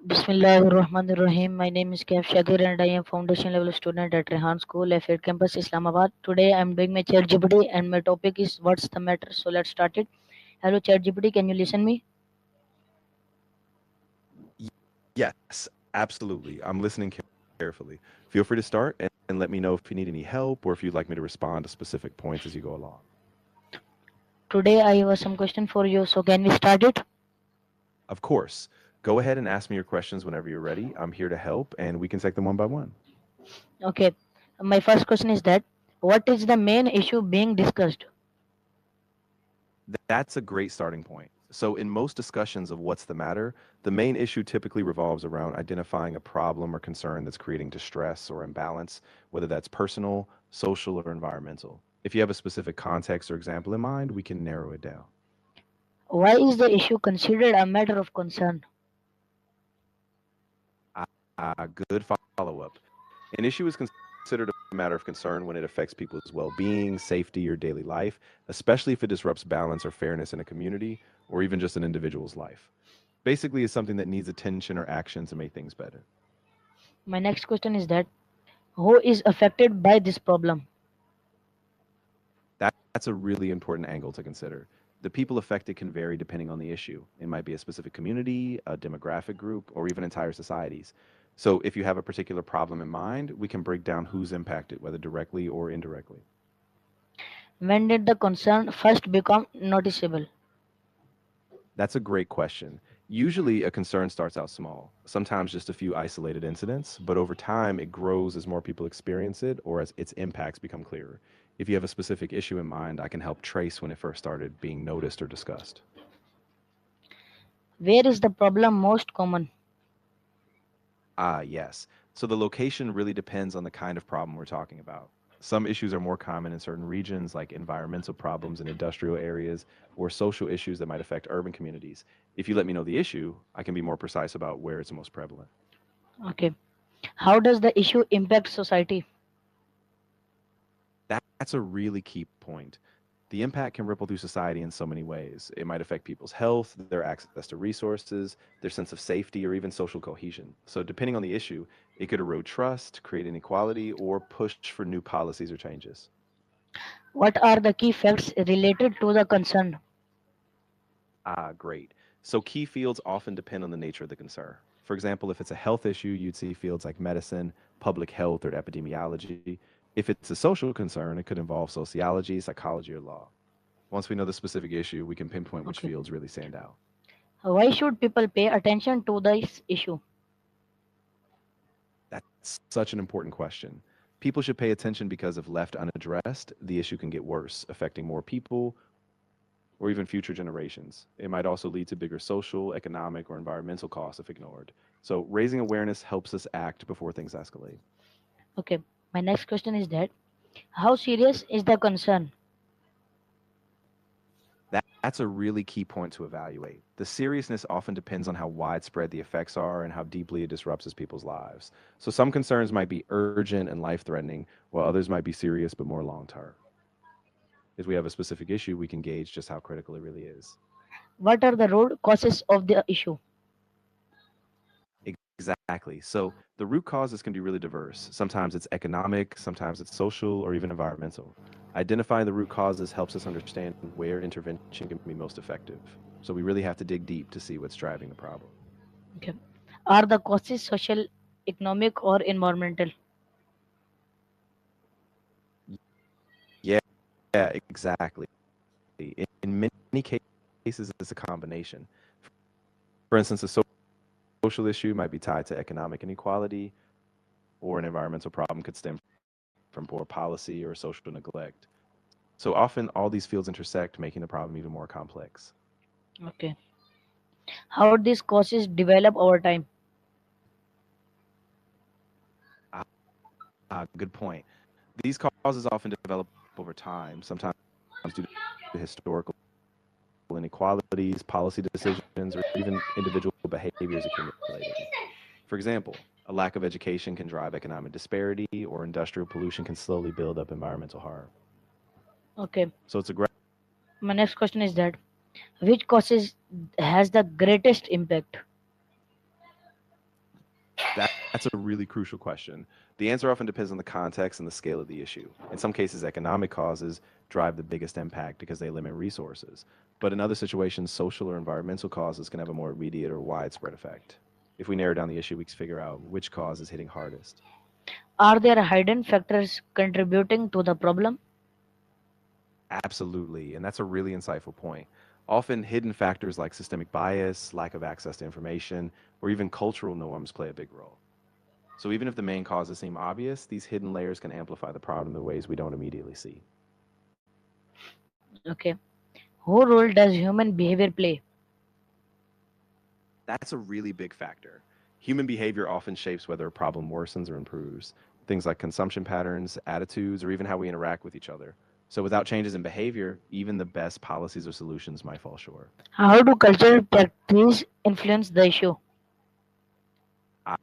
Bismillahirrahmanirrahim. My name is Kaif Shakir and I am foundation level student at Rehan School, F8 campus, Islamabad. Today I am doing my Chatgpt and my topic is what's the matter. So let's start it. Hello Chatgpt, can you listen me? Yes, absolutely. I'm listening carefully. Feel free to start and let me know if you need any help or if you'd like me to respond to specific points as you go along. Today I have some question for you. So can we start it? Of course, go ahead and ask me your questions whenever you're ready. I'm here to help and we can take them one by one. Okay. My first question is that what is the main issue being discussed? That's a great starting point. So, in most discussions of what's the matter, the main issue typically revolves around identifying a problem or concern that's creating distress or imbalance, whether that's personal, social, or environmental. If you have a specific context or example in mind, we can narrow it down. Why is the issue considered a matter of concern? Good follow up. An issue is considered a matter of concern when it affects people's well being, safety, or daily life, especially if it disrupts balance or fairness in a community or even just an individual's life. Basically, it's something that needs attention or action to make things better. My next question is that who is affected by this problem? That's a really important angle to consider. The people affected can vary depending on the issue. It might be a specific community, a demographic group, or even entire societies. So, if you have a particular problem in mind, we can break down who's impacted, whether directly or indirectly. When did the concern first become noticeable? That's a great question. Usually, a concern starts out small, sometimes just a few isolated incidents, but over time, it grows as more people experience it or as its impacts become clearer. If you have a specific issue in mind, I can help trace when it first started being noticed or discussed. Where is the problem most common? Yes. So the location really depends on the kind of problem we're talking about. Some issues are more common in certain regions, like environmental problems in industrial areas or social issues that might affect urban communities. If you let me know the issue, I can be more precise about where it's most prevalent. Okay. How does the issue impact society? That's a really key point. The impact can ripple through society in so many ways. It might affect people's health, their access to resources, their sense of safety, or even social cohesion. So, depending on the issue, it could erode trust, create inequality, or push for new policies or changes. What are the key facts related to the concern? Great. So key fields often depend on the nature of the concern. For example, if it's a health issue, you'd see fields like medicine, public health, or epidemiology. If it's a social concern, it could involve sociology, psychology, or law. Once we know the specific issue, we can pinpoint which Okay. fields really stand out. Why should people pay attention to this issue? That's such an important question. People should pay attention because if left unaddressed, the issue can get worse, affecting more people or even future generations. It might also lead to bigger social, economic, or environmental costs if ignored. So, raising awareness helps us act before things escalate. Okay. My next question is that how serious is the concern? That's a really key point to evaluate. The seriousness often depends on how widespread the effects are and how deeply it disrupts people's lives. So, some concerns might be urgent and life threatening, while others might be serious but more long term. If we have a specific issue, we can gauge just how critical it really is. What are the root causes of the issue? Exactly. So the root causes can be really diverse. Sometimes it's economic, sometimes it's social, or even environmental. Identifying the root causes helps us understand where intervention can be most effective. So we really have to dig deep to see what's driving the problem. Okay. Are the causes social, economic, or environmental? Yeah, exactly. In many cases, it's a combination. For instance, social issue might be tied to economic inequality, or an environmental problem could stem from poor policy or social neglect. So often, all these fields intersect, making the problem even more complex. Okay. How these causes develop over time? Good point. These causes often develop over time, sometimes due to historical inequalities, policy decisions, or even individual behaviors accumulating. For example, a lack of education can drive economic disparity, or industrial pollution can slowly build up environmental harm. So it's a Okay. My next question is that which causes has the greatest impact? That's a really crucial question. The answer often depends on the context and the scale of the issue. In some cases, economic causes drive the biggest impact because they limit resources. But in other situations, social or environmental causes can have a more immediate or widespread effect. If we narrow down the issue, we can figure out which cause is hitting hardest. Are there hidden factors contributing to the problem? Absolutely. And that's a really insightful point. Often, hidden factors like systemic bias, lack of access to information, or even cultural norms play a big role. So, even if the main causes seem obvious, these hidden layers can amplify the problem in ways we don't immediately see. Okay. Whose role does human behavior play? That's a really big factor. Human behavior often shapes whether a problem worsens or improves. Things like consumption patterns, attitudes, or even how we interact with each other. So, without changes in behavior, even the best policies or solutions might fall short. How do cultural practices influence the issue?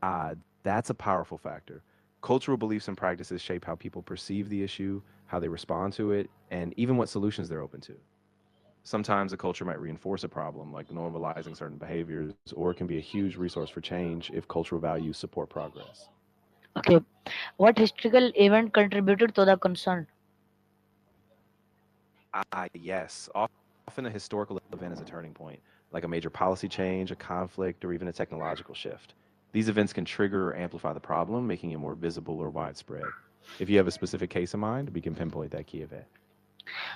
Ah, that's a powerful factor. Cultural beliefs and practices shape how people perceive the issue, how they respond to it, and even what solutions they're open to. Sometimes a culture might reinforce a problem, like normalizing certain behaviors, or it can be a huge resource for change if cultural values support progress. Okay. What historical event contributed to the concern? Ah, yes. Often a historical event is a turning point, like a major policy change, a conflict, or even a technological shift. These events can trigger or amplify the problem, making it more visible or widespread. If you have a specific case in mind, we can pinpoint that key event.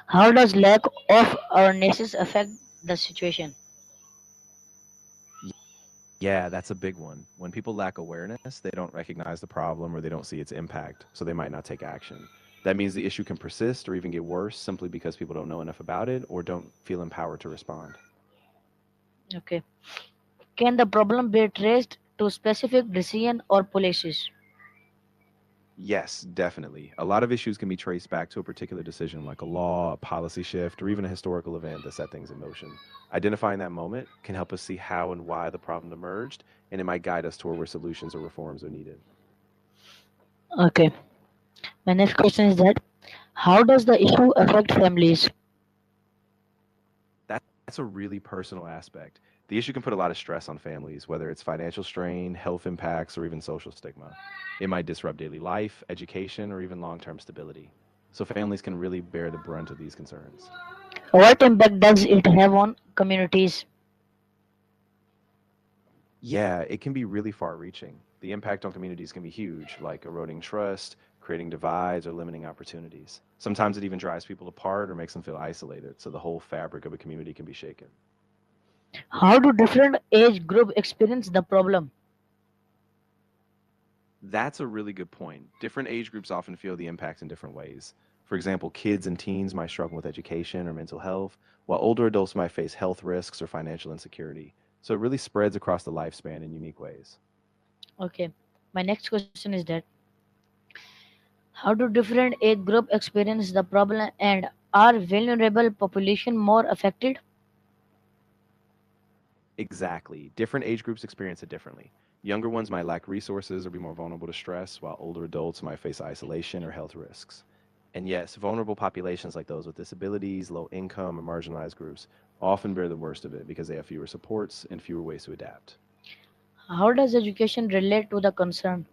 How does lack of awareness affect the situation? Yeah, that's a big one. When people lack awareness, they don't recognize the problem or they don't see its impact, so they might not take action. That means the issue can persist or even get worse simply because people don't know enough about it or don't feel empowered to respond. Okay. Can the problem be traced to specific decision or policies? Yes, definitely. A lot of issues can be traced back to a particular decision, like a law, a policy shift, or even a historical event that set things in motion. Identifying that moment can help us see how and why the problem emerged, and it might guide us toward where solutions or reforms are needed. Okay. My next question is that how does the issue affect families? That's a really personal aspect. The issue can put a lot of stress on families, whether it's financial strain, health impacts, or even social stigma. It might disrupt daily life, education, or even long term stability. So families can really bear the brunt of these concerns. What impact does it have on communities? Yeah, it can be really far reaching. The impact on communities can be huge, like eroding trust, creating divides, or limiting opportunities. Sometimes it even drives people apart or makes them feel isolated, so the whole fabric of a community can be shaken. How do different age group experience the problem? That's a really good point. Different age groups often feel the impact in different ways. For example, kids and teens might struggle with education or mental health, while older adults might face health risks or financial insecurity. So it really spreads across the lifespan in unique ways. Okay. My next question is that how do different age group experience the problem and are vulnerable population more affected? Exactly. Different age groups experience it differently. Younger ones might lack resources or be more vulnerable to stress, while older adults might face isolation or health risks. And yes, vulnerable populations like those with disabilities, low income, or marginalized groups often bear the worst of it because they have fewer supports and fewer ways to adapt. How does education relate to the concern?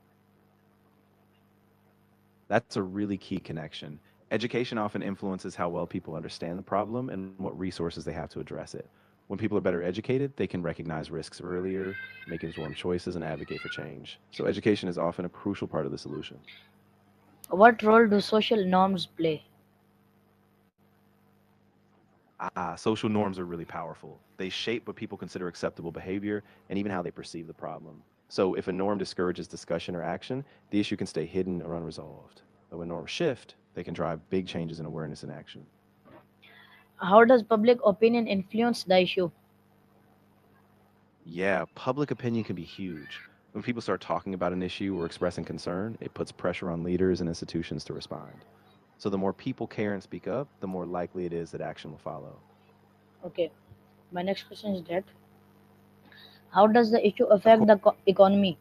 That's a really key connection. Education often influences how well people understand the problem and what resources they have to address it. When people are better educated, they can recognize risks earlier, make informed choices, and advocate for change. So, education is often a crucial part of the solution. What role do social norms play? Social norms are really powerful. They shape what people consider acceptable behavior and even how they perceive the problem. So, if a norm discourages discussion or action, the issue can stay hidden or unresolved. But when norms shift, they can drive big changes in awareness and action. How does public opinion influence the issue? Yeah, public opinion can be huge. When people start talking about an issue or expressing concern, it puts pressure on leaders and institutions to respond. So, the more people care and speak up, the more likely it is that action will follow. Okay. My next question is that how does the issue Of affect course, the economy?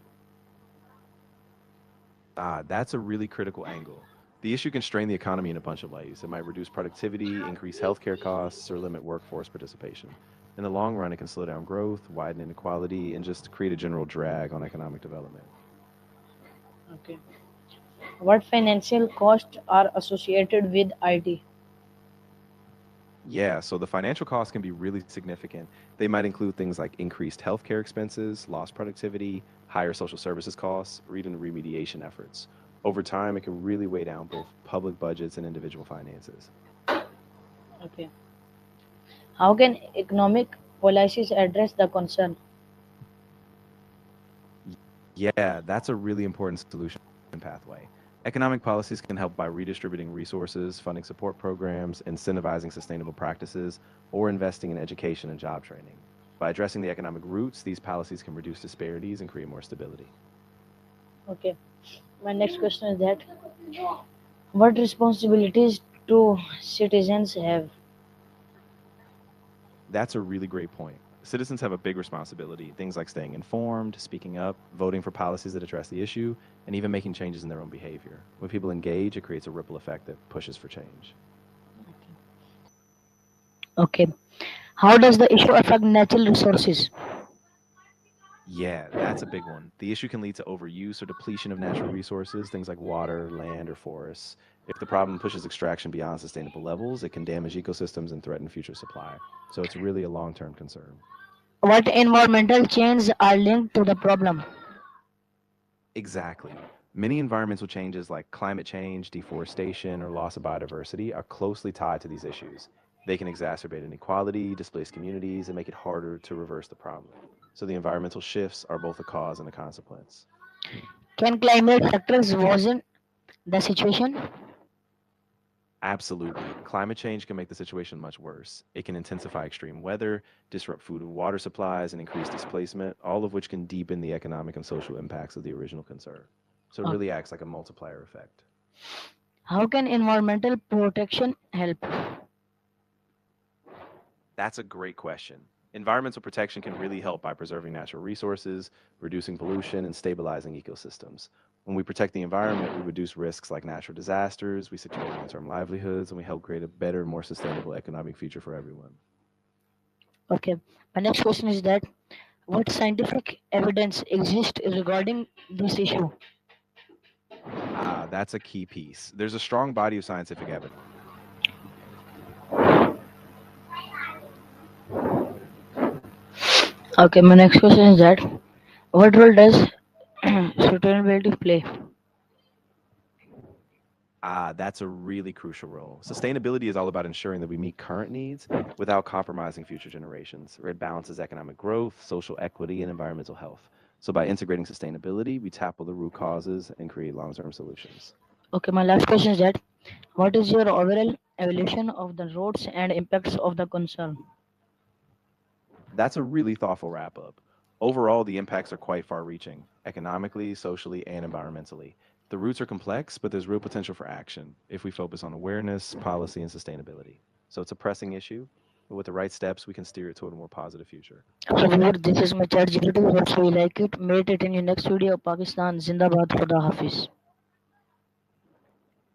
that's a really critical angle. The issue can strain the economy in a bunch of ways. It might reduce productivity, increase healthcare costs, or limit workforce participation. In the long run, it can slow down growth, widen inequality, and just create a general drag on economic development. Okay. What financial costs are associated with IT? Yeah, so the financial costs can be really significant. They might include things like increased healthcare expenses, lost productivity, higher social services costs, or even remediation efforts. Over time, it can really weigh down both public budgets and individual finances. Okay. How can economic policies address the concern? Yeah, that's a really important solution pathway. Economic policies can help by redistributing resources, funding support programs, incentivizing sustainable practices, or investing in education and job training. By addressing the economic roots, these policies can reduce disparities and create more stability. Okay. My next question is that what responsibilities do citizens have? That's a really great point. Citizens have a big responsibility, things like staying informed, speaking up, voting for policies that address the issue, and even making changes in their own behavior. When people engage, it creates a ripple effect that pushes for change. Okay. How does the issue affect natural resources? Yeah, that's a big one. The issue can lead to overuse or depletion of natural resources, things like water, land, or forests. If the problem pushes extraction beyond sustainable levels, it can damage ecosystems and threaten future supply. So it's really a long term concern. What environmental changes are linked to the problem? Exactly. Many environmental changes like climate change, deforestation, or loss of biodiversity are closely tied to these issues. They can exacerbate inequality, displace communities, and make it harder to reverse the problem. So the environmental shifts are both a cause and a consequence. Can climate factors worsen the situation? Absolutely. Climate change can make the situation much worse. It can intensify extreme weather, disrupt food and water supplies, and increase displacement, all of which can deepen the economic and social impacts of the original concern. So it Uh, really acts like a multiplier effect. how can environmental protection help? That's a great question. Environmental protection can really help by preserving natural resources, reducing pollution, and stabilizing ecosystems. When we protect the environment, we reduce risks like natural disasters, we secure long term livelihoods, and we help create a better, more sustainable economic future for everyone. Okay. My next question is that what scientific evidence exists regarding this issue? Ah, that's a key piece. There's a strong body of scientific evidence. Okay, my next question is that what role does sustainability play? Ah, that's a really crucial role. Sustainability is all about ensuring that we meet current needs without compromising future generations. It balances economic growth, social equity, and environmental health. So, by integrating sustainability, we tackle the root causes and create long term solutions. Okay, my last question is that what is your overall evaluation of the roads and impacts of the concern? That's a really thoughtful wrap up. Overall, the impacts are quite far reaching economically, socially, and environmentally. The roots are complex, but there's real potential for action if we focus on awareness, policy, and sustainability. So, it's a pressing issue, but with the right steps, we can steer it toward a more positive future. So viewer, this is my chat GPT. Hope you like it. Meet it in your next video. Pakistan Zindabad. Khuda Hafiz.